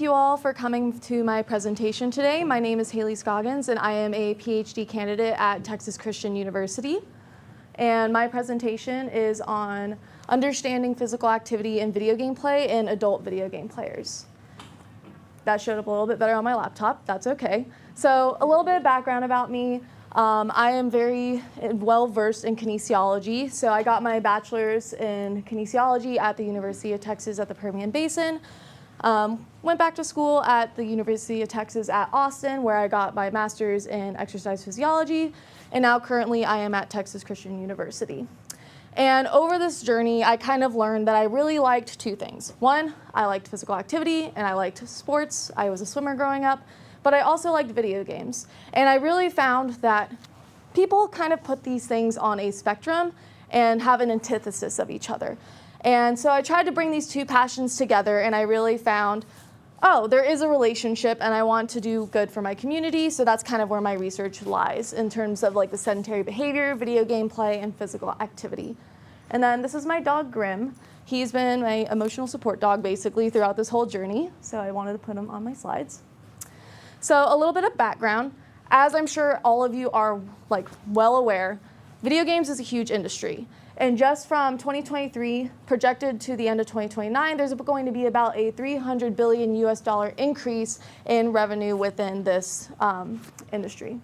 you all for coming to my presentation today. My name is Haylei Scoggins, and I am a PhD candidate at Texas Christian University. And my presentation is on understanding physical activity in video game play in adult video game players. That showed up a little bit better on my laptop. That's okay. So a little bit of background about me. I am very well-versed in kinesiology. So I got my bachelor's in kinesiology at the University of Texas at the Permian Basin. Went back to school at the University of Texas at Austin, where I got my master's in exercise physiology. And now currently I am at Texas Christian University. And over this journey, I kind of learned that I really liked two things. One, I liked physical activity and I liked sports. I was a swimmer growing up, but I also liked video games. And I really found that people kind of put these things on a spectrum and have an antithesis of each other. And so I tried to bring these two passions together, and I really found, oh, there is a relationship and I want to do good for my community. So that's kind of where my research lies in terms of like the sedentary behavior, video game play, and physical activity. And then this is my dog, Grim. He's been my emotional support dog basically throughout this whole journey. So I wanted to put him on my slides. So a little bit of background. As I'm sure all of you are like well aware, video games is a huge industry. And just from 2023 projected to the end of 2029, there's going to be about a $300 billion increase in revenue within this industry.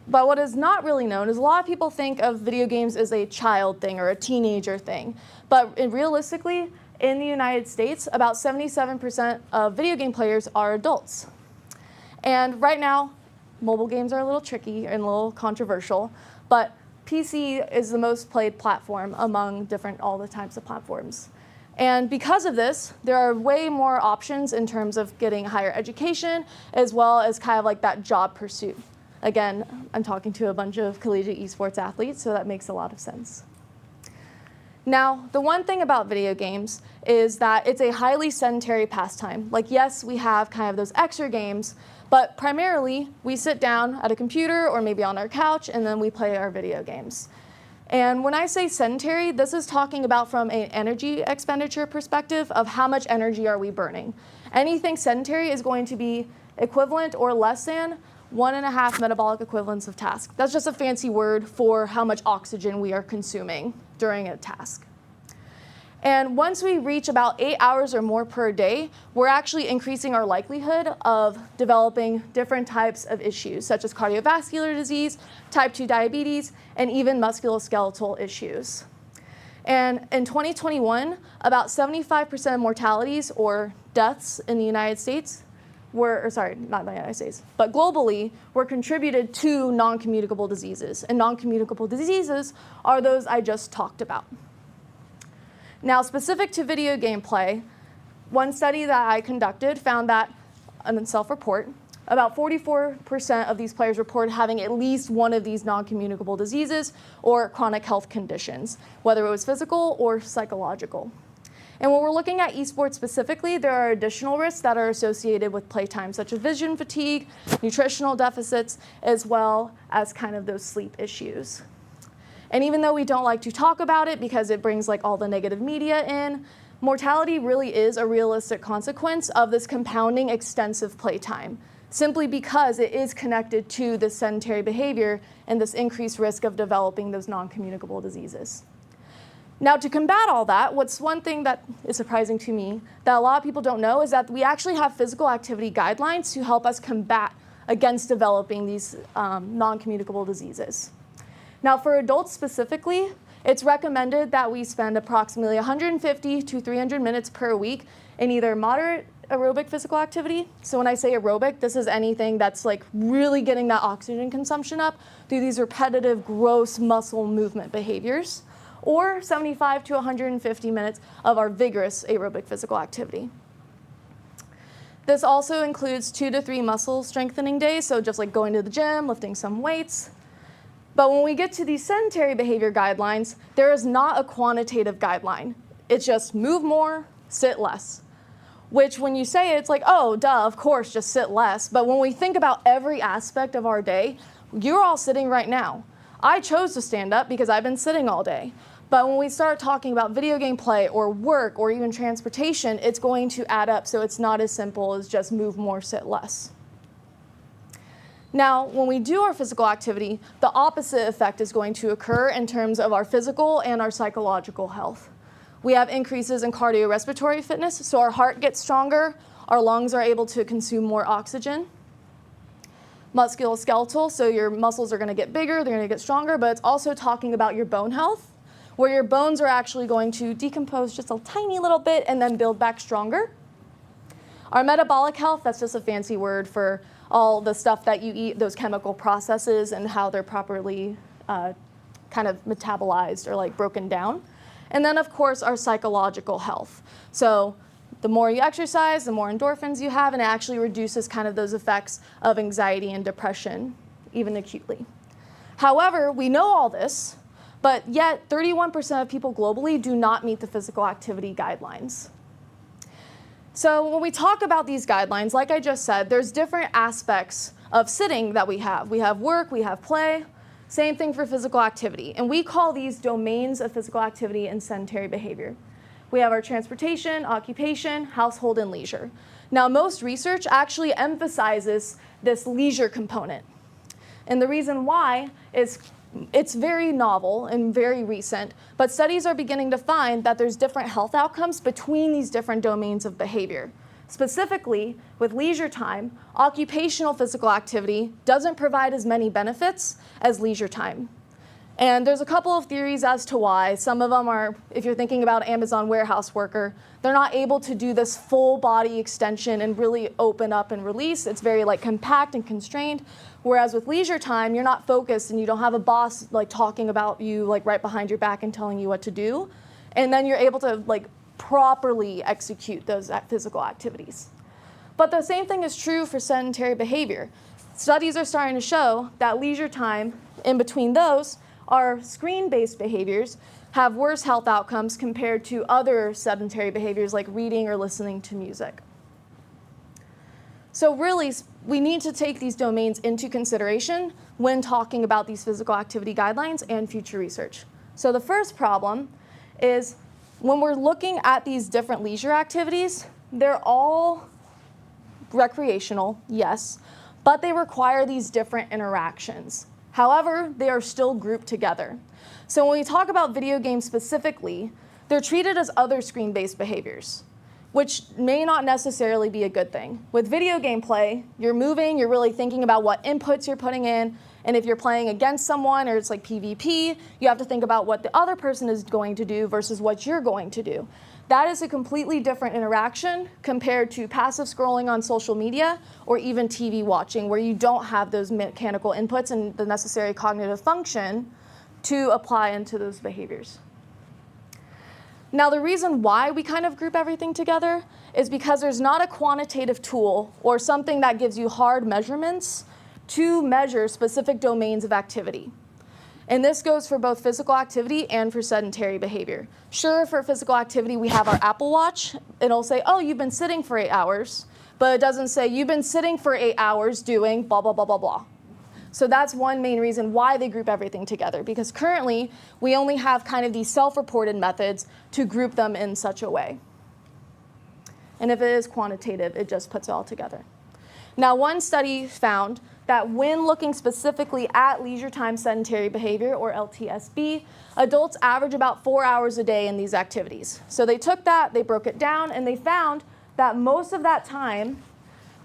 But what is not really known is a lot of people think of video games as a child thing or a teenager thing. But realistically, in the United States, about 77% of video game players are adults. And right now, mobile games are a little tricky and a little controversial, but PC is the most played platform among all the types of platforms. And because of this, there are way more options in terms of getting higher education, as well as kind of like that job pursuit. Again, I'm talking to a bunch of collegiate esports athletes, so that makes a lot of sense. Now, the one thing about video games is that it's a highly sedentary pastime. Like, yes, we have kind of those extra games, but primarily, we sit down at a computer or maybe on our couch, and then we play our video games. And when I say sedentary, this is talking about from an energy expenditure perspective of how much energy are we burning. Anything sedentary is going to be equivalent or less than 1.5 metabolic equivalents of task. That's just a fancy word for how much oxygen we are consuming during a task. And once we reach about 8 hours or more per day, we're actually increasing our likelihood of developing different types of issues, such as cardiovascular disease, type 2 diabetes, and even musculoskeletal issues. And in 2021, about 75% of mortalities or deaths in the United States not the United States, but globally, were contributed to non-communicable diseases. And non-communicable diseases are those I just talked about. Now, specific to video game play, one study that I conducted found that, in self-report, about 44% of these players report having at least one of these non-communicable diseases or chronic health conditions, whether it was physical or psychological. And when we're looking at esports specifically, there are additional risks that are associated with playtime, such as vision fatigue, nutritional deficits, as well as kind of those sleep issues. And even though we don't like to talk about it because it brings like all the negative media in, mortality really is a realistic consequence of this compounding extensive playtime, simply because it is connected to this sedentary behavior and this increased risk of developing those non-communicable diseases. Now, to combat all that, what's one thing that is surprising to me that a lot of people don't know is that we actually have physical activity guidelines to help us combat against developing these non-communicable diseases. Now, for adults specifically, it's recommended that we spend approximately 150 to 300 minutes per week in either moderate aerobic physical activity. So when I say aerobic, this is anything that's like really getting that oxygen consumption up through these repetitive, gross muscle movement behaviors, or 75 to 150 minutes of our vigorous aerobic physical activity. This also includes 2 to 3 muscle strengthening days, so just like going to the gym, lifting some weights. But when we get to these sedentary behavior guidelines, there is not a quantitative guideline. It's just move more, sit less. Which when you say it, it's like, oh, duh, of course, just sit less. But when we think about every aspect of our day, you're all sitting right now. I chose to stand up because I've been sitting all day. But when we start talking about video game play or work or even transportation, it's going to add up, so it's not as simple as just move more, sit less. Now, when we do our physical activity, the opposite effect is going to occur in terms of our physical and our psychological health. We have increases in cardiorespiratory fitness, so our heart gets stronger, our lungs are able to consume more oxygen. Musculoskeletal, so your muscles are going to get bigger, they're going to get stronger, but it's also talking about your bone health, where your bones are actually going to decompose just a tiny little bit and then build back stronger. Our metabolic health, that's just a fancy word for all the stuff that you eat, those chemical processes and how they're properly kind of metabolized or like broken down. And then of course our psychological health. So the more you exercise, the more endorphins you have, and it actually reduces kind of those effects of anxiety and depression, even acutely. However, we know all this, but yet 31% of people globally do not meet the physical activity guidelines. So when we talk about these guidelines, like I just said, there's different aspects of sitting that we have. We have work, we have play, same thing for physical activity. And we call these domains of physical activity and sedentary behavior. We have our transportation, occupation, household, and leisure. Now, most research actually emphasizes this leisure component. And the reason why is it's very novel and very recent, but studies are beginning to find that there's different health outcomes between these different domains of behavior. Specifically, with leisure time, occupational physical activity doesn't provide as many benefits as leisure time. And there's a couple of theories as to why. Some of them are, if you're thinking about Amazon warehouse worker, they're not able to do this full body extension and really open up and release. It's very like compact and constrained. Whereas with leisure time, you're not focused and you don't have a boss like talking about you like right behind your back and telling you what to do. And then you're able to like properly execute those physical activities. But the same thing is true for sedentary behavior. Studies are starting to show that leisure time in between those our screen-based behaviors have worse health outcomes compared to other sedentary behaviors like reading or listening to music. So really, we need to take these domains into consideration when talking about these physical activity guidelines and future research. So the first problem is when we're looking at these different leisure activities, they're all recreational, yes, but they require these different interactions. However, they are still grouped together. So when we talk about video games specifically, they're treated as other screen-based behaviors, which may not necessarily be a good thing. With video game play, you're moving, you're really thinking about what inputs you're putting in, and if you're playing against someone or it's like PvP, you have to think about what the other person is going to do versus what you're going to do. That is a completely different interaction compared to passive scrolling on social media or even TV watching, where you don't have those mechanical inputs and the necessary cognitive function to apply into those behaviors. Now, the reason why we kind of group everything together is because there's not a quantitative tool or something that gives you hard measurements to measure specific domains of activity. And this goes for both physical activity and for sedentary behavior. Sure, for physical activity, we have our Apple Watch. It'll say, oh, you've been sitting for 8 hours, but it doesn't say you've been sitting for 8 hours doing blah, blah, blah, blah, blah. So that's one main reason why they group everything together, because currently we only have kind of these self-reported methods to group them in such a way. And if it is quantitative, it just puts it all together. Now, one study found that when looking specifically at leisure time sedentary behavior, or LTSB, adults average about 4 hours a day in these activities. So they took that, they broke it down, and they found that most of that time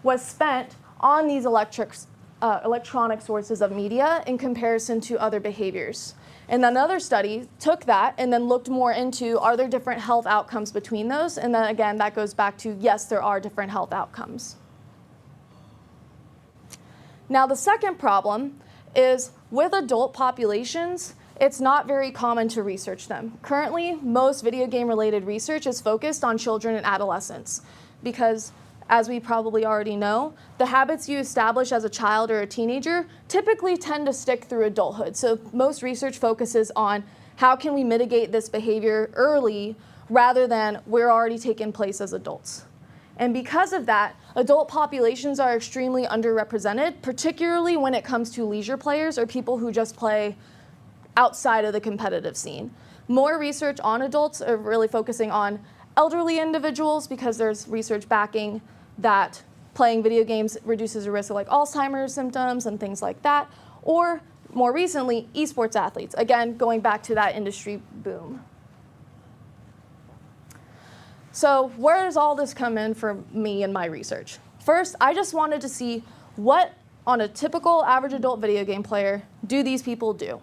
was spent on these electronic sources of media in comparison to other behaviors. And another study took that and then looked more into, are there different health outcomes between those? And then again, that goes back to, yes, there are different health outcomes. Now, the second problem is with adult populations, it's not very common to research them. Currently, most video game-related research is focused on children and adolescents because, as we probably already know, the habits you establish as a child or a teenager typically tend to stick through adulthood. So most research focuses on how can we mitigate this behavior early rather than we're already taking place as adults. And because of that, adult populations are extremely underrepresented, particularly when it comes to leisure players or people who just play outside of the competitive scene. more research on adults are really focusing on elderly individuals because there's research backing that playing video games reduces the risk of like Alzheimer's symptoms and things like that. Or more recently, esports athletes, again, going back to that industry boom. So where does all this come in for me and my research? First, I just wanted to see what on a typical average adult video game player do these people do.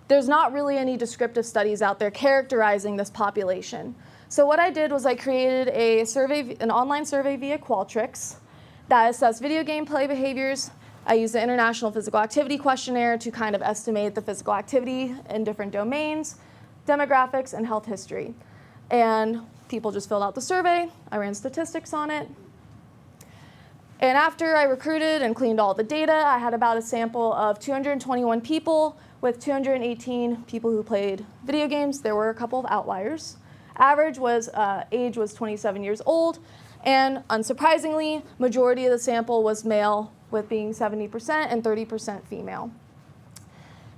There's not really any descriptive studies out there characterizing this population. So what I did was I created a survey, an online survey via Qualtrics that assessed video game play behaviors. I used the International Physical Activity Questionnaire to kind of estimate the physical activity in different domains, demographics, and health history. And people just filled out the survey. I ran statistics on it. And after I recruited and cleaned all the data, I had about a sample of 221 people with 218 people who played video games. There were a couple of outliers. Average was age was 27 years old, and unsurprisingly, majority of the sample was male, with being 70% and 30% female.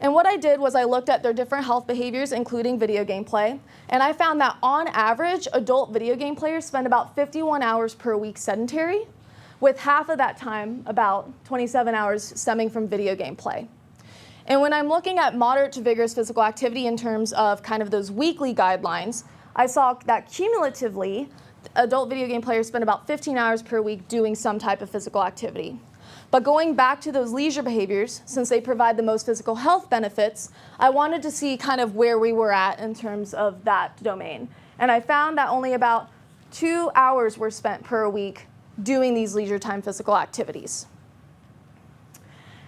And what I did was I looked at their different health behaviors, including video game play, and I found that on average, adult video game players spend about 51 hours per week sedentary, with half of that time, about 27 hours, stemming from video game play. And when I'm looking at moderate to vigorous physical activity in terms of kind of those weekly guidelines, I saw that cumulatively, adult video game players spend about 15 hours per week doing some type of physical activity. But going back to those leisure behaviors, since they provide the most physical health benefits, I wanted to see kind of where we were at in terms of that domain. And I found that only about 2 hours were spent per week doing these leisure time physical activities.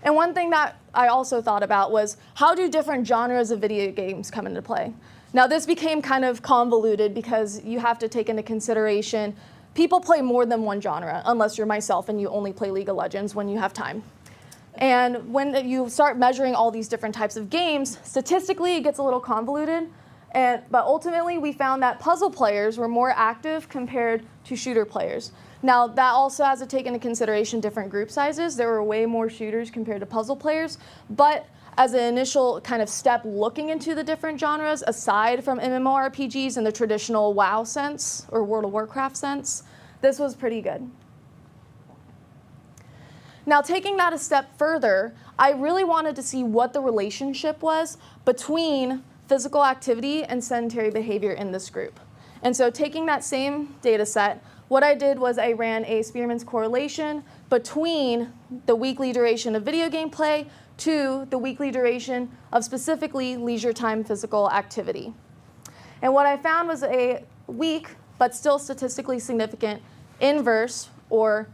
And one thing that I also thought about was, how do different genres of video games come into play? Now this became kind of convoluted because you have to take into consideration people play more than one genre, unless you're myself and you only play League of Legends when you have time. And when you start measuring all these different types of games, statistically it gets a little convoluted. But ultimately we found that puzzle players were more active compared to shooter players. Now that also has to take into consideration different group sizes. There were way more shooters compared to puzzle players, but as an initial kind of step looking into the different genres, aside from MMORPGs in the traditional WoW sense or World of Warcraft sense, this was pretty good. Now taking that a step further, I really wanted to see what the relationship was between physical activity and sedentary behavior in this group. And so taking that same data set, what I did was I ran a Spearman's correlation between the weekly duration of video game play to the weekly duration of specifically leisure time physical activity. And what I found was a weak, but still statistically significant, inverse or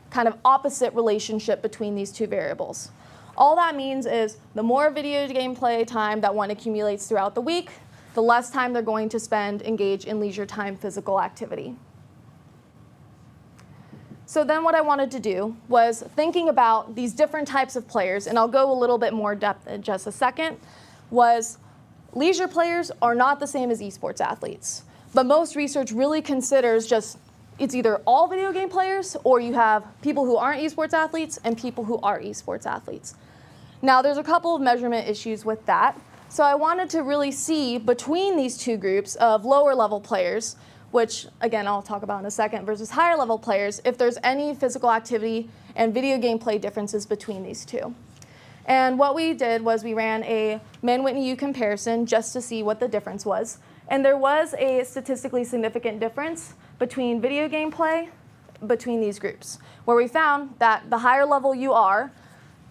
kind of opposite relationship between these two variables. All that means is the more video game play time that one accumulates throughout the week, the less time they're going to engage in leisure time physical activity. So then what I wanted to do was thinking about these different types of players, and I'll go a little bit more depth in just a second, was leisure players are not the same as esports athletes. But most research really considers just, it's either all video game players or you have people who aren't esports athletes and people who are esports athletes. Now there's a couple of measurement issues with that. So I wanted to really see between these two groups of lower level players, which again I'll talk about in a second, versus higher level players, if there's any physical activity and video game play differences between these two. And what we did was we ran a Mann-Whitney-U comparison just to see what the difference was. And there was a statistically significant difference between video game play between these groups, where we found that the higher level you are,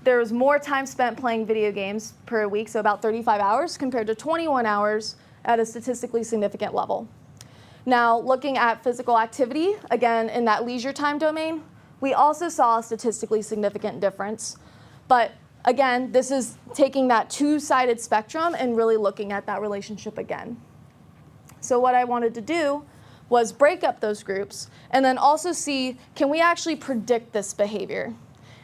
there was more time spent playing video games per week, so about 35 hours compared to 21 hours at a statistically significant level. Now, looking at physical activity, again, in that leisure time domain, we also saw a statistically significant difference. But again, this is taking that two-sided spectrum and really looking at that relationship again. So what I wanted to do was break up those groups and then also see, can we actually predict this behavior?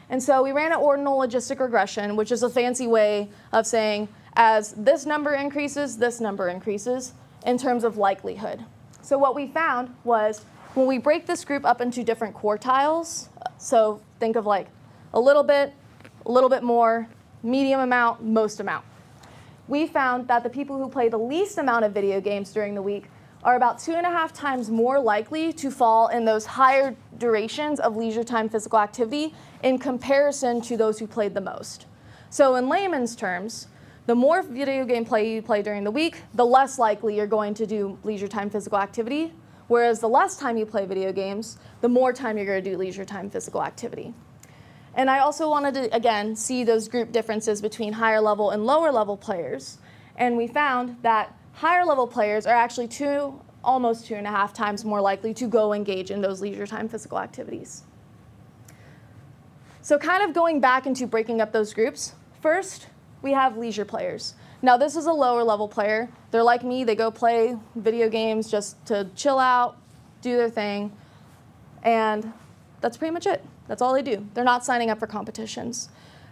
And so we ran an ordinal logistic regression, which is a fancy way of saying, as this number increases, this number increases in terms of likelihood. So what we found was when we break this group up into different quartiles, so think of like a little bit more, medium amount, most amount. we found that the people who play the least amount of video games during the week are about 2.5 times more likely to fall in those higher durations of leisure time physical activity in comparison to those who played the most. So in layman's terms, the more video game play you play during the week, the less likely you're going to do leisure time physical activity, whereas the less time you play video games, the more time you're going to do leisure time physical activity. And I also wanted to, again, see those group differences between higher level and lower level players. And we found that higher level players are actually almost 2.5 times more likely to go engage in those leisure time physical activities. So kind of going back into breaking up those groups, first we have leisure players. Now this is a lower level player. They're like me, they go play video games just to chill out, do their thing, and that's pretty much it. That's all they do. They're not signing up for competitions.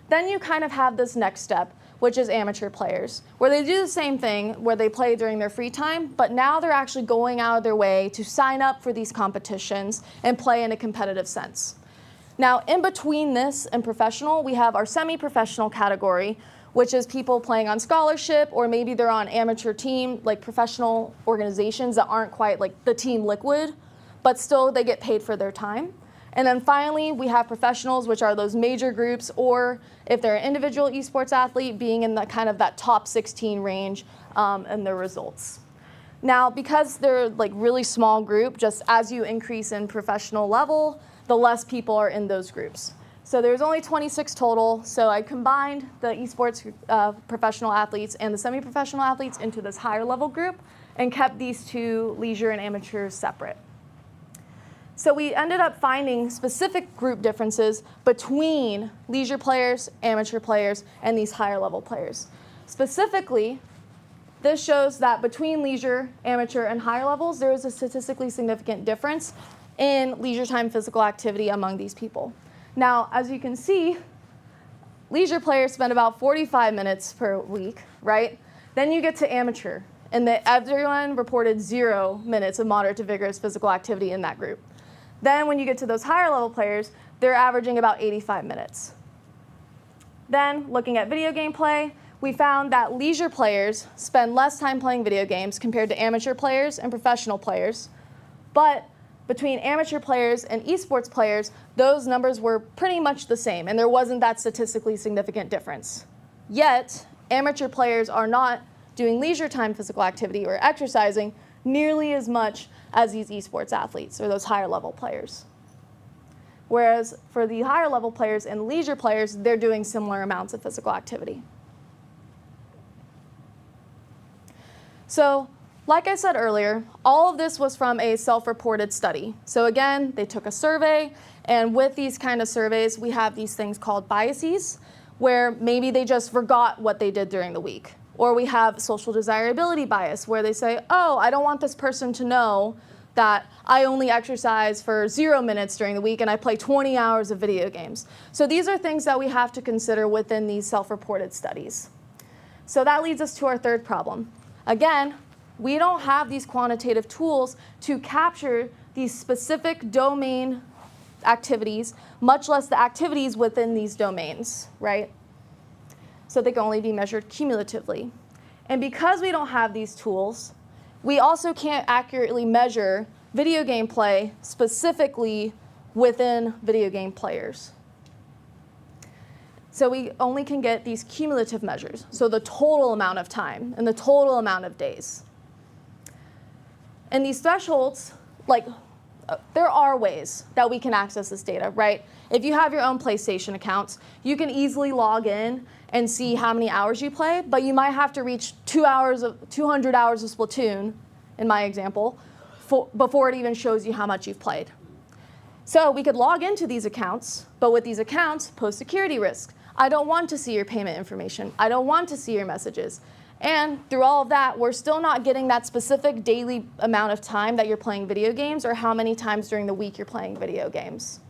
Then you kind of have this next step, which is amateur players, where they do the same thing, where they play during their free time, but now they're actually going out of their way to sign up for these competitions and play in a competitive sense. Now, in between this and professional, we have our semi-professional category, which is people playing on scholarship, or maybe they're on amateur team, like professional organizations that aren't quite like the Team Liquid, but still they get paid for their time. And then finally, we have professionals, which are those major groups, or if they're an individual esports athlete, being in the kind of that top 16 range in their results. Now, because they're like really small group, just as you increase in professional level, the less people are in those groups. So there's only 26 total, so I combined the esports professional athletes and the semi-professional athletes into this higher level group and kept these two leisure and amateurs separate. So we ended up finding specific group differences between leisure players, amateur players, and these higher level players. Specifically, this shows that between leisure, amateur, and higher levels, there is a statistically significant difference in leisure time physical activity among these people. Now, as you can see, leisure players spend about 45 minutes per week, right? Then you get to amateur, and everyone reported 0 minutes of moderate to vigorous physical activity in that group. Then when you get to those higher level players, they're averaging about 85 minutes. Then looking at video game play, we found that leisure players spend less time playing video games compared to amateur players and professional players. But between amateur players and esports players, those numbers were pretty much the same, and there wasn't that statistically significant difference. Yet, amateur players are not doing leisure time physical activity or exercising nearly as much as these esports athletes or those higher level players. Whereas for the higher level players and leisure players, they're doing similar amounts of physical activity. So, like I said earlier, all of this was from a self-reported study. So again, they took a survey, and with these kind of surveys, we have these things called biases, where maybe they just forgot what they did during the week. Or we have social desirability bias, where they say, oh, I don't want this person to know that I only exercise for 0 minutes during the week and I play 20 hours of video games. So these are things that we have to consider within these self-reported studies. So that leads us to our third problem. Again, we don't have these quantitative tools to capture these specific domain activities, much less the activities within these domains, right? So they can only be measured cumulatively. And because we don't have these tools, we also can't accurately measure video game play specifically within video game players. So we only can get these cumulative measures, so the total amount of time and the total amount of days. And these thresholds, there are ways that we can access this data, right? If you have your own PlayStation accounts, you can easily log in and see how many hours you play, but you might have to reach 200 hours of Splatoon, in my example, before it even shows you how much you've played. So we could log into these accounts, but with these accounts pose security risk. I don't want to see your payment information. I don't want to see your messages. And through all of that, we're still not getting that specific daily amount of time that you're playing video games or how many times during the week you're playing video games.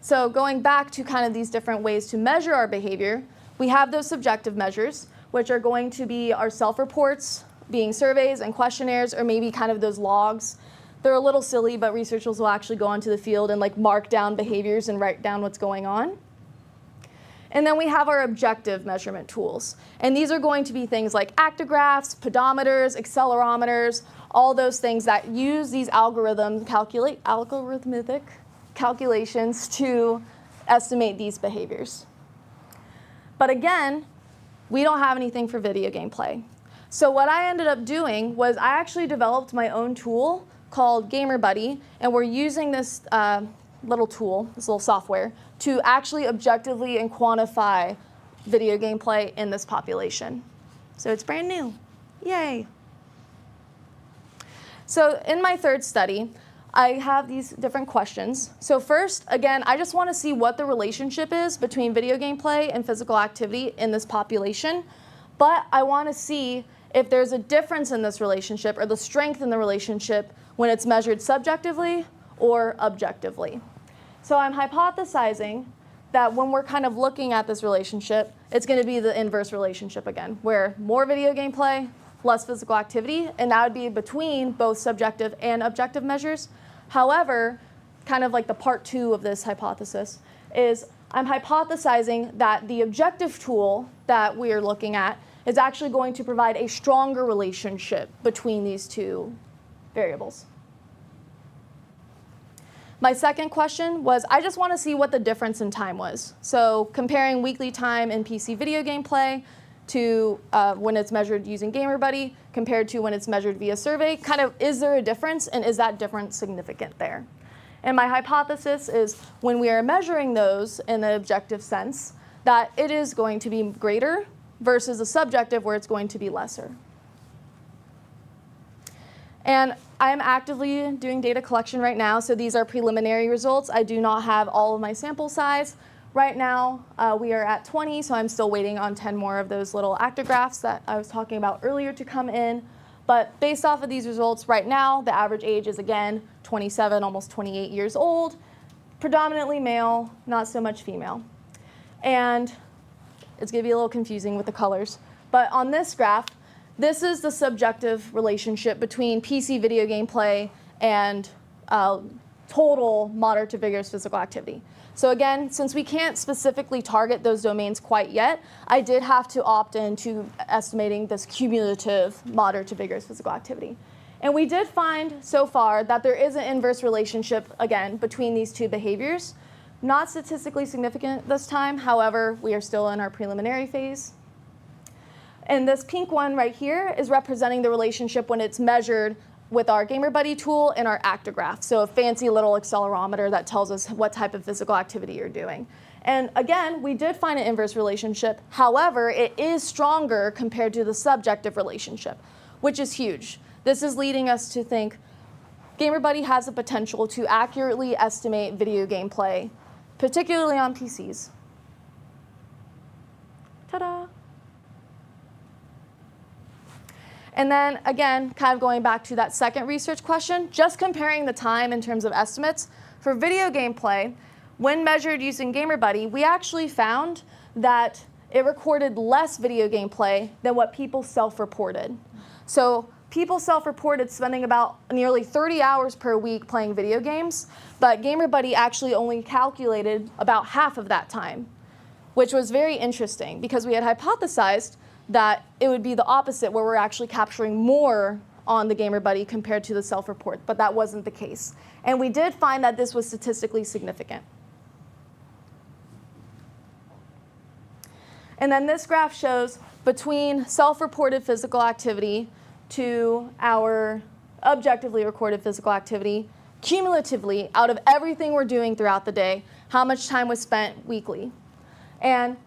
So going back to kind of these different ways to measure our behavior, we have those subjective measures, which are going to be our self-reports, being surveys and questionnaires, or maybe kind of those logs. They're a little silly, but researchers will actually go onto the field and mark down behaviors and write down what's going on. And then we have our objective measurement tools. And these are going to be things like actigraphs, pedometers, accelerometers, all those things that use these algorithmic calculations to estimate these behaviors. But again, we don't have anything for video game play. So what I ended up doing was I actually developed my own tool called GamerBuddy, and we're using this little tool, this little software, to actually objectively and quantify video game play in this population. So it's brand new. Yay. So in my third study, I have these different questions. So first, again, I just want to see what the relationship is between video game play and physical activity in this population. But I want to see if there's a difference in this relationship or the strength in the relationship when it's measured subjectively or objectively. So I'm hypothesizing that when we're kind of looking at this relationship, it's going to be the inverse relationship again, where more video game play, less physical activity, and that would be between both subjective and objective measures. However, kind of like the part 2 of this hypothesis is I'm hypothesizing that the objective tool that we are looking at is actually going to provide a stronger relationship between these two variables. My second question was I just want to see what the difference in time was. So comparing weekly time in PC video game play to when it's measured using GamerBuddy compared to when it's measured via survey, kind of is there a difference and is that difference significant there? And my hypothesis is when we are measuring those in the objective sense, that it is going to be greater versus a subjective where it's going to be lesser. And I'm actively doing data collection right now, so these are preliminary results. I do not have all of my sample size. Right now, we are at 20, so I'm still waiting on 10 more of those little actigraphs that I was talking about earlier to come in. But based off of these results right now, the average age is, again, 27, almost 28 years old, predominantly male, not so much female. And it's going to be a little confusing with the colors. But on this graph, this is the subjective relationship between PC video game play and total moderate to vigorous physical activity. So again, since we can't specifically target those domains quite yet, I did have to opt into estimating this cumulative moderate to vigorous physical activity. And we did find so far that there is an inverse relationship, again, between these two behaviors. Not statistically significant this time, however, we are still in our preliminary phase. And this pink one right here is representing the relationship when it's measured with our GamerBuddy tool and our actigraph, so a fancy little accelerometer that tells us what type of physical activity you're doing. And again, we did find an inverse relationship. However, it is stronger compared to the subjective relationship, which is huge. This is leading us to think GamerBuddy has the potential to accurately estimate video game play, particularly on PCs. Ta-da! And then again, kind of going back to that second research question, just comparing the time in terms of estimates, for video game play, when measured using GamerBuddy, we actually found that it recorded less video game play than what people self-reported. So people self-reported spending about nearly 30 hours per week playing video games, but GamerBuddy actually only calculated about half of that time, which was very interesting because we had hypothesized that it would be the opposite, where we're actually capturing more on the GamerBuddy compared to the self-report, but that wasn't the case. And we did find that this was statistically significant. And then this graph shows between self-reported physical activity to our objectively recorded physical activity, cumulatively, out of everything we're doing throughout the day, how much time was spent weekly. And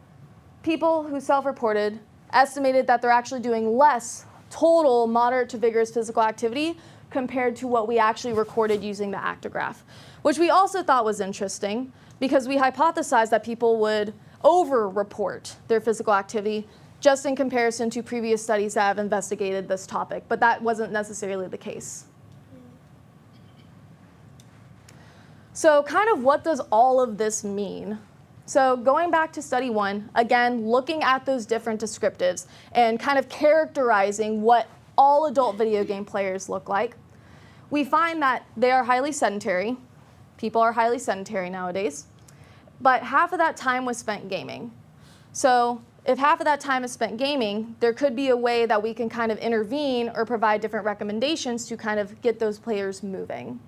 people who self-reported estimated that they're actually doing less total moderate to vigorous physical activity compared to what we actually recorded using the actigraph, which we also thought was interesting because we hypothesized that people would over-report their physical activity just in comparison to previous studies that have investigated this topic, but that wasn't necessarily the case. So kind of what does all of this mean? So going back to study 1, again, looking at those different descriptives and kind of characterizing what all adult video game players look like, we find that they are highly sedentary. People are highly sedentary nowadays. But half of that time was spent gaming. So if half of that time is spent gaming, there could be a way that we can kind of intervene or provide different recommendations to kind of get those players moving.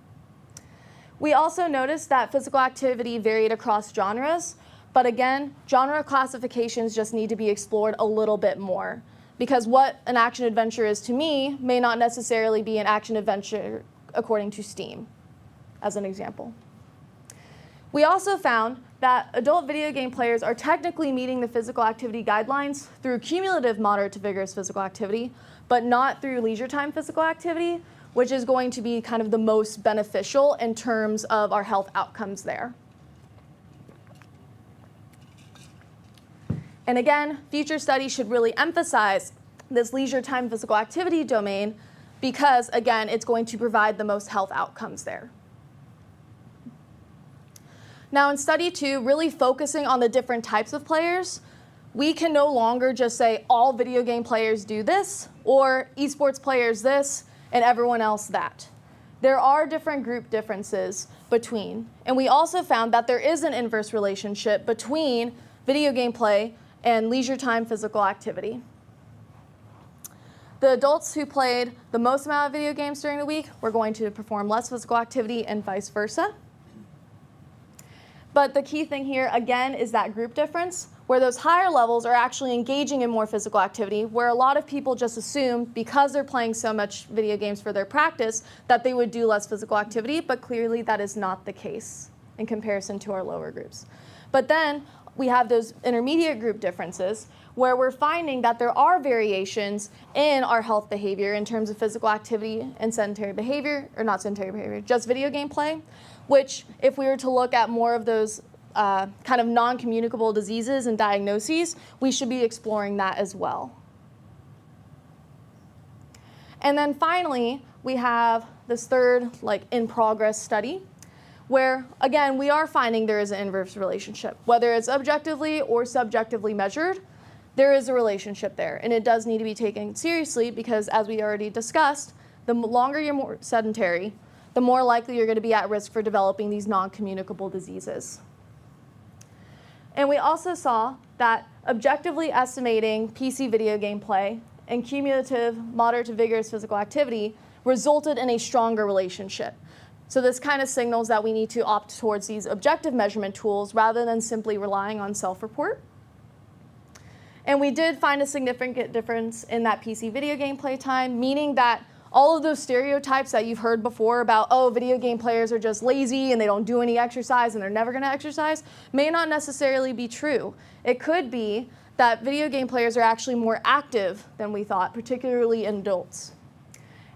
We also noticed that physical activity varied across genres, but again, genre classifications just need to be explored a little bit more, because what an action-adventure is to me may not necessarily be an action-adventure according to Steam, as an example. We also found that adult video game players are technically meeting the physical activity guidelines through cumulative moderate to vigorous physical activity, but not through leisure time physical activity, which is going to be kind of the most beneficial in terms of our health outcomes there. And again, future studies should really emphasize this leisure time physical activity domain because, again, it's going to provide the most health outcomes there. Now in study 2, really focusing on the different types of players, we can no longer just say all video game players do this, or esports players this, and everyone else that. There are different group differences between, and we also found that there is an inverse relationship between video game play and leisure time physical activity. The adults who played the most amount of video games during the week were going to perform less physical activity and vice versa. But the key thing here, again, is that group difference, where those higher levels are actually engaging in more physical activity, where a lot of people just assume because they're playing so much video games for their practice that they would do less physical activity, but clearly that is not the case in comparison to our lower groups. But then we have those intermediate group differences, where we're finding that there are variations in our health behavior in terms of physical activity and sedentary behavior, or not sedentary behavior, just video game play, which if we were to look at more of those kind of non-communicable diseases and diagnoses, we should be exploring that as well. And then finally, we have this third in progress study, where again, we are finding there is an inverse relationship. Whether it's objectively or subjectively measured, there is a relationship there, and it does need to be taken seriously because, as we already discussed, the longer you're more sedentary, the more likely you're going to be at risk for developing these non-communicable diseases. And we also saw that objectively estimating PC video game play and cumulative moderate to vigorous physical activity resulted in a stronger relationship. So this kind of signals that we need to opt towards these objective measurement tools rather than simply relying on self-report. And we did find a significant difference in that PC video game play time, meaning that all of those stereotypes that you've heard before about, oh, video game players are just lazy and they don't do any exercise and they're never going to exercise, may not necessarily be true. It could be that video game players are actually more active than we thought, particularly in adults.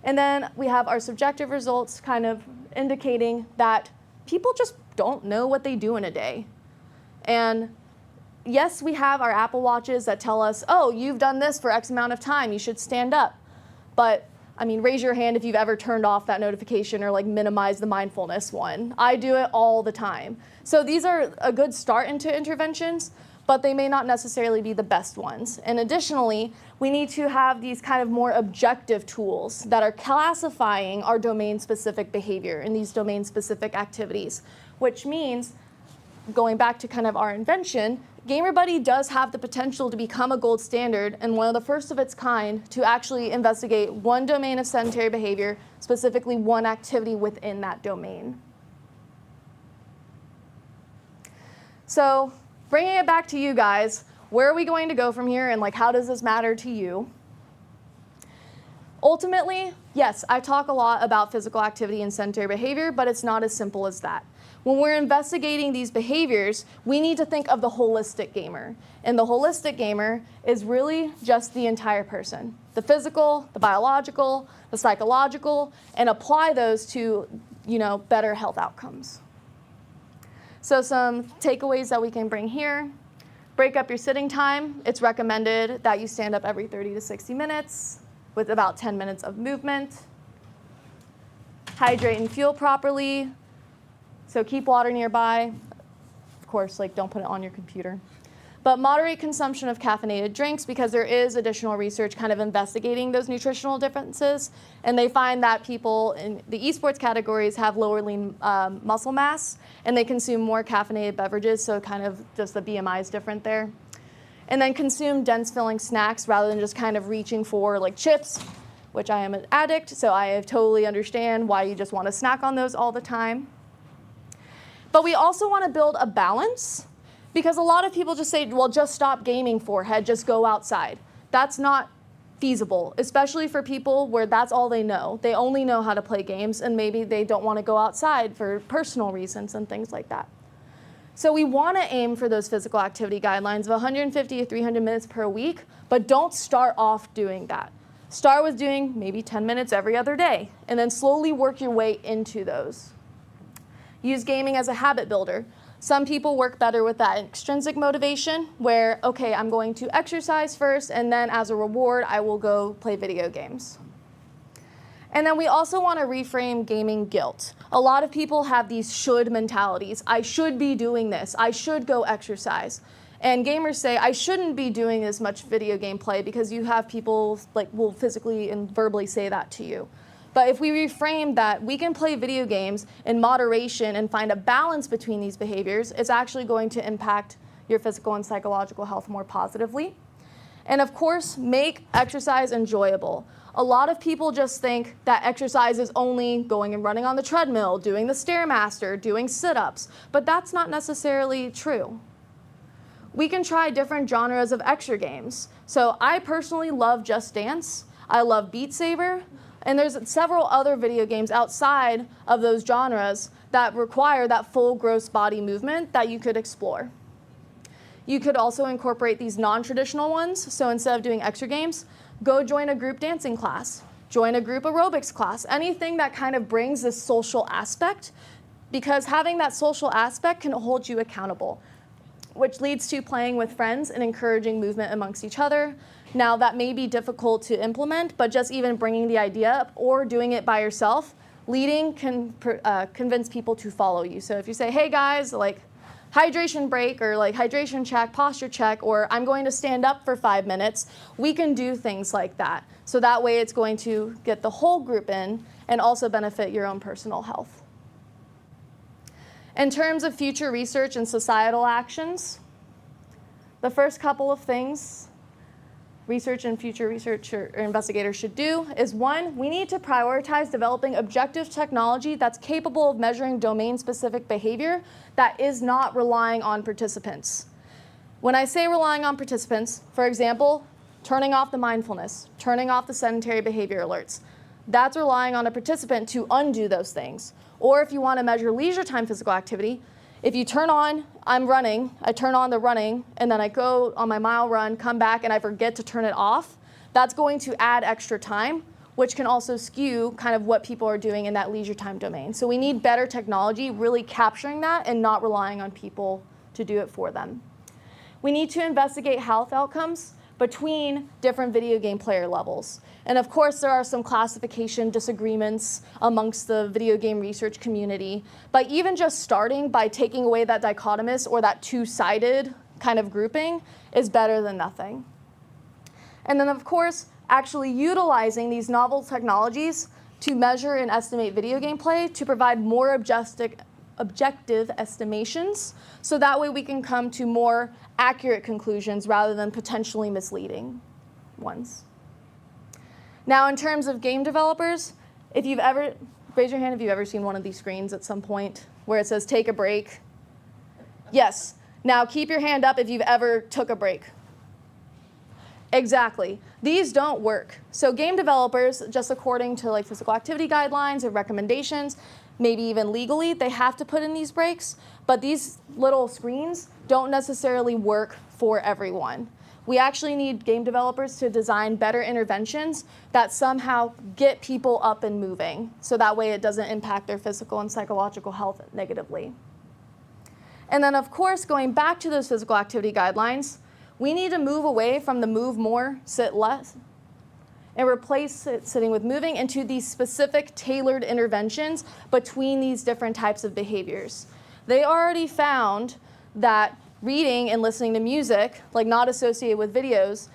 And then we have our subjective results kind of indicating that people just don't know what they do in a day. And yes, we have our Apple Watches that tell us, oh, you've done this for X amount of time, you should stand up. But I mean, raise your hand if you've ever turned off that notification or minimized the mindfulness one. I do it all the time. So these are a good start into interventions, but they may not necessarily be the best ones. And additionally, we need to have these kind of more objective tools that are classifying our domain-specific behavior and these domain-specific activities, which means, going back to kind of our invention, GamerBuddy does have the potential to become a gold standard and one of the first of its kind to actually investigate one domain of sedentary behavior, specifically one activity within that domain. So bringing it back to you guys, where are we going to go from here and how does this matter to you? Ultimately, yes, I talk a lot about physical activity and sedentary behavior, but it's not as simple as that. When we're investigating these behaviors, we need to think of the holistic gamer. And the holistic gamer is really just the entire person. The physical, the biological, the psychological, and apply those to, better health outcomes. So some takeaways that we can bring here. Break up your sitting time. It's recommended that you stand up every 30 to 60 minutes with about 10 minutes of movement. Hydrate and fuel properly. So keep water nearby. Of course, don't put it on your computer. But moderate consumption of caffeinated drinks because there is additional research kind of investigating those nutritional differences. And they find that people in the esports categories have lower lean muscle mass and they consume more caffeinated beverages. So kind of just the BMI is different there. and then consume dense filling snacks rather than just kind of reaching for like chips, which I am an addict, so I totally understand why you just want to snack on those all the time. But we also want to build a balance, because a lot of people just say, well, just stop gaming, forehead, just go outside. That's not feasible, especially for people where that's all they know. They only know how to play games, and maybe they don't want to go outside for personal reasons and things like that. So we want to aim for those physical activity guidelines of 150 to 300 minutes per week, but don't start off doing that. Start with doing maybe 10 minutes every other day, and then slowly work your way into those. Use gaming as a habit builder. Some people work better with that extrinsic motivation where, okay, I'm going to exercise first, and then as a reward, I will go play video games. And then we also want to reframe gaming guilt. A lot of people have these should mentalities. I should be doing this. I should go exercise. And gamers say, I shouldn't be doing as much video game play, because you have people like will physically and verbally say that to you. But if we reframe that we can play video games in moderation and find a balance between these behaviors, it's actually going to impact your physical and psychological health more positively. And of course, make exercise enjoyable. A lot of people just think that exercise is only going and running on the treadmill, doing the Stairmaster, doing sit-ups, but that's not necessarily true. We can try different genres of extra games. So I personally love Just Dance. I love Beat Saber. And there's several other video games outside of those genres that require that full gross body movement that you could explore. You could also incorporate these non-traditional ones. So instead of doing extra games, go join a group dancing class, join a group aerobics class, anything that kind of brings this social aspect, because having that social aspect can hold you accountable, which leads to playing with friends and encouraging movement amongst each other. Now, that may be difficult to implement, but just even bringing the idea up or doing it by yourself, leading can convince people to follow you. So if you say, hey guys, like hydration break, or like hydration check, posture check, or I'm going to stand up for 5 minutes, we can do things like that. So that way it's going to get the whole group in and also benefit your own personal health. In terms of future research and societal actions, the first couple of things research and future research or investigators should do is, one, we need to prioritize developing objective technology that's capable of measuring domain-specific behavior that is not relying on participants. When I say relying on participants, for example, turning off the mindfulness, turning off the sedentary behavior alerts, that's relying on a participant to undo those things. Or if you want to measure leisure time physical activity, if you turn on, I'm running, I turn on the running, and then I go on my mile run, come back, and I forget to turn it off, that's going to add extra time, which can also skew kind of what people are doing in that leisure time domain. So we need better technology really capturing that and not relying on people to do it for them. We need to investigate health outcomes between different video game player levels. And of course, there are some classification disagreements amongst the video game research community. But even just starting by taking away that dichotomous or that two-sided kind of grouping is better than nothing. And then of course, actually utilizing these novel technologies to measure and estimate video game play to provide more objective estimations, so that way we can come to more accurate conclusions rather than potentially misleading ones. Now, in terms of game developers, if you've ever, raise your hand if you've ever seen one of these screens at some point where it says take a break. Yes. Now keep your hand up if you've ever took a break. Exactly. These don't work. So game developers, just according to like physical activity guidelines or recommendations, maybe even legally, they have to put in these breaks, but these little screens don't necessarily work for everyone. We actually need game developers to design better interventions that somehow get people up and moving, so that way it doesn't impact their physical and psychological health negatively. And then of course, going back to those physical activity guidelines, we need to move away from the move more, sit less, and replace it sitting with moving into these specific tailored interventions between these different types of behaviors. They already found that reading and listening to music, like not associated with videos,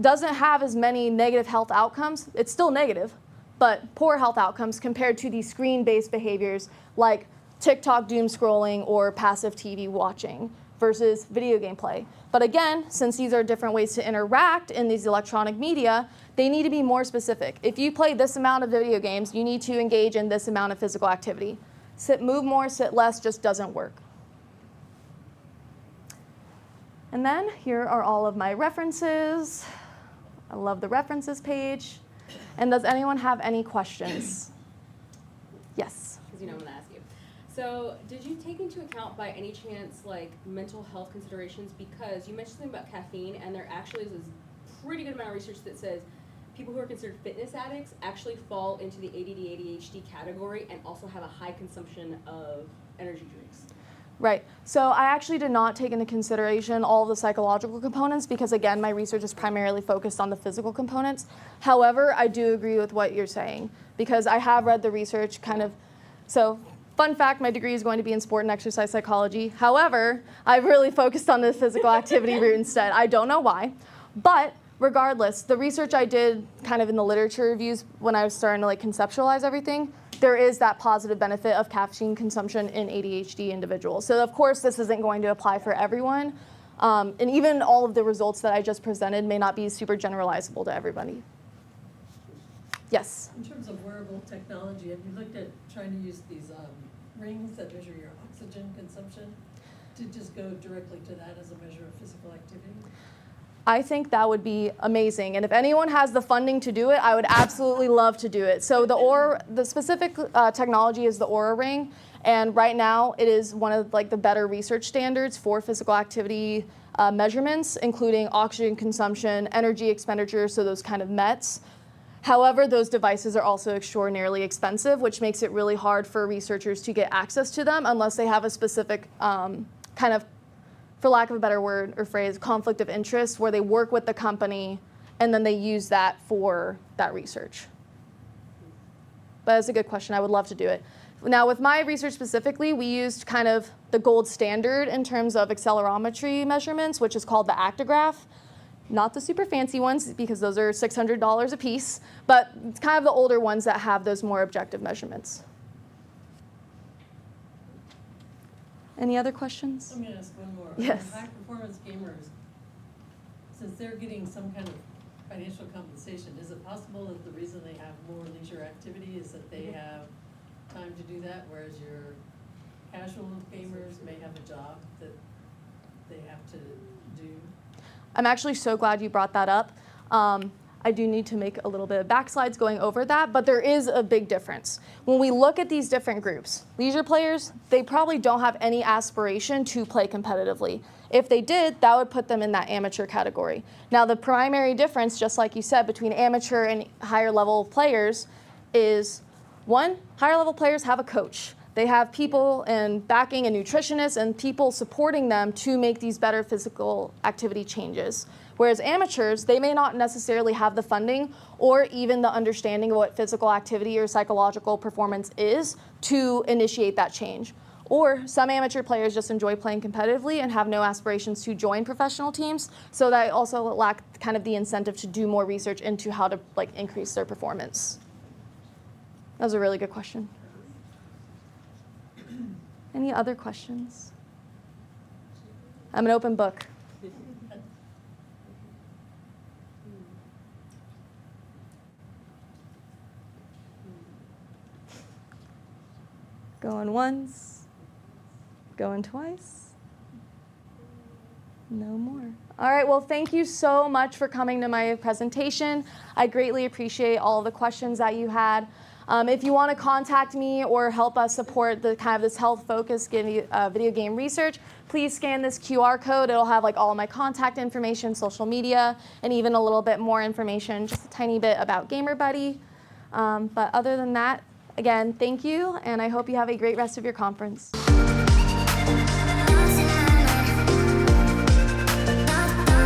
doesn't have as many negative health outcomes. It's still negative, but poor health outcomes compared to these screen-based behaviors like TikTok doom scrolling or passive TV watching, versus video game play. But again, since these are different ways to interact in these electronic media, they need to be more specific. If you play this amount of video games, you need to engage in this amount of physical activity. Move more, sit less just doesn't work. And then here are all of my references. I love the references page. And does anyone have any questions? Yes. Because you know I'm going to ask you. So did you take into account by any chance like mental health considerations? Because you mentioned something about caffeine, and there actually is a pretty good amount of research that says people who are considered fitness addicts actually fall into the ADD, ADHD category and also have a high consumption of energy drinks. Right. So I actually did not take into consideration all of the psychological components because, again, my research is primarily focused on the physical components. However, I do agree with what you're saying because I have read the research kind of. So, fun fact, my degree is going to be in sport and exercise psychology. However, I've really focused on the physical activity route instead. I don't know why. But regardless, the research I did kind of in the literature reviews when I was starting to like conceptualize everything, there is that positive benefit of caffeine consumption in ADHD individuals. So of course, this isn't going to apply for everyone. And even all of the results that I just presented may not be super generalizable to everybody. Yes? In terms of wearable technology, have you looked at trying to use these rings that measure your oxygen consumption to just go directly to that as a measure of physical activity? I think that would be amazing. And if anyone has the funding to do it, I would absolutely love to do it. So the specific technology is the Oura Ring. And right now it is one of like the better research standards for physical activity measurements, including oxygen consumption, energy expenditure, so those kind of METs. However, those devices are also extraordinarily expensive, which makes it really hard for researchers to get access to them unless they have a specific kind of, for lack of a better word or phrase, conflict of interest where they work with the company and then they use that for that research. But that's a good question. I would love to do it. Now, with my research specifically, we used kind of the gold standard in terms of accelerometry measurements, which is called the actigraph. Not the super fancy ones because those are $600 a piece, but it's kind of the older ones that have those more objective measurements. Any other questions? I'm going to ask one more. Yes. High performance gamers, since they're getting some kind of financial compensation, is it possible that the reason they have more leisure activity is that they have time to do that, whereas your casual gamers may have a job that they have to do? I'm actually so glad you brought that up. I do need to make a little bit of backslides going over that, but there is a big difference. When we look at these different groups, leisure players, they probably don't have any aspiration to play competitively. If they did, that would put them in that amateur category. Now, the primary difference, just like you said, between amateur and higher level players is, one, higher level players have a coach. They have people and backing and nutritionists and people supporting them to make these better physical activity changes. Whereas amateurs, they may not necessarily have the funding or even the understanding of what physical activity or psychological performance is to initiate that change. Or some amateur players just enjoy playing competitively and have no aspirations to join professional teams, so they also lack kind of the incentive to do more research into how to like increase their performance. That was a really good question. Any other questions? I'm an open book. Going once, going twice. No more. All right, well, thank you so much for coming to my presentation. I greatly appreciate all of the questions that you had. If you want to contact me or help us support the kind of this health-focused video game research, please scan this QR code. It'll have like all of my contact information, social media, and even a little bit more information, just a tiny bit about GamerBuddy. But other than that, again, thank you, and I hope you have a great rest of your conference.